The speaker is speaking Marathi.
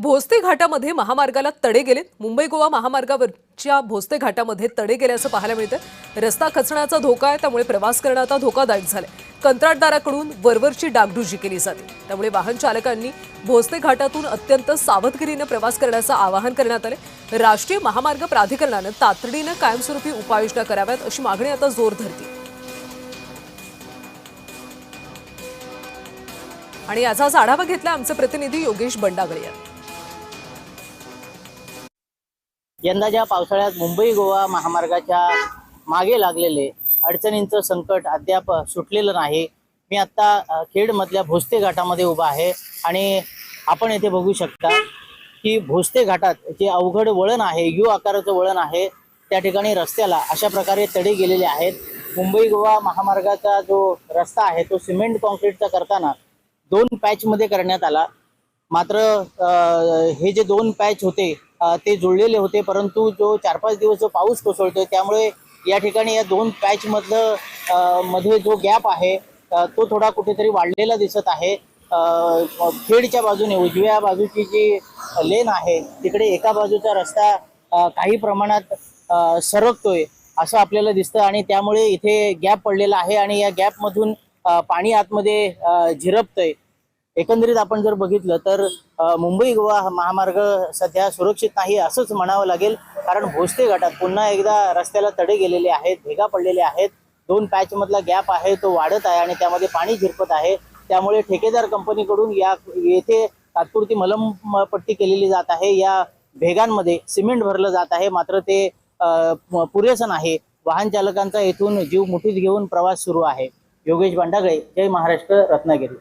भोसते घाटामध्ये महामार्गाला तडे गेले। मुंबई गोवा महामार्गावरच्या भोसते घाटामध्ये तडे गेल्याचं पाहायला मिळतं। रस्ता खचण्याचा धोका आहे, त्यामुळे प्रवास करणं आता धोकादायक झालंय। कंत्राटदाराकडून वरवरची डागडुजी केली जाते, त्यामुळे वाहन चालकांनी भोसते घाटातून अत्यंत सावधगिरीने प्रवास करण्याचं आवाहन करण्यात आले। राष्ट्रीय महामार्ग प्राधिकरणानं तातडीनं कायमस्वरूपी उपाययोजना कराव्यात अशी मागणी आता जोर धरते। आणि याचाच आढावा घेतला आमचे प्रतिनिधी योगेश बंडागळे यांनी। यंदाच्या पावसाळ्यात मुंबई गोवा महामार्गाच्या मागे लागलेले अडचणींचं संकट अद्याप सुटलेलं नाही। मी आता खेडमधल्या भोसते घाटामध्ये उभा आहे आणि आपण येथे बघू शकता की भोसते घाटात जे अवघड वळण आहे, यू आकाराचं वळण आहे, त्या ठिकाणी रस्त्याला अशा प्रकारे तडे गेलेले आहेत। मुंबई गोवा महामार्गाचा जो रस्ता आहे तो सिमेंट कॉन्क्रीटचा करताना 2 पॅचमध्ये करण्यात आला। मात्र हे जे 2 पॅच होते ते जुळलेले होते, परंतु जो 4-5 दिवस जो पाऊस कोसळतोय त्यामुळे या ठिकाणी या 2 पॅच मध्ये जो गॅप आहे तो थोडा कुठेतरी वाढलेला दिसत आहे। खेडच्या बाजूने उजव्या बाजूची जी लेन आहे तिकडे एका बाजूचा रस्ता काही प्रमाणात सरकतोय असं आपल्याला दिसतं आणि त्यामुळे इथे गॅप पडलेला आहे आणि या गॅपमधून पाणी आतमध्ये झिरपतंय। एकंदरीत आपण जर बघितलं तर मुंबई गोवा महामार्ग सध्या सुरक्षित नाही असंच म्हणावं लागेल, कारण भोसते घाटात पुन्हा एकदा रस्त्याला तडे गेलेले आहेत, भेगा पडलेले आहेत। 2 पॅच मधला गॅप आहे तो वाढत आहे आणि त्यामध्ये पाणी झिरपत आहे। त्यामुळे ठेकेदार कंपनीकडून येथे तात्पुरती मलमपट्टी केलेली जात आहे। या भेगांमध्ये सिमेंट भरलं जात आहे, मात्र ते पुरेसं नाही। वाहन चालकांचा येथून जीव मुठीत घेऊन प्रवास सुरू आहे। योगेश बंडागळे, जय महाराष्ट्र, रत्नागिरी।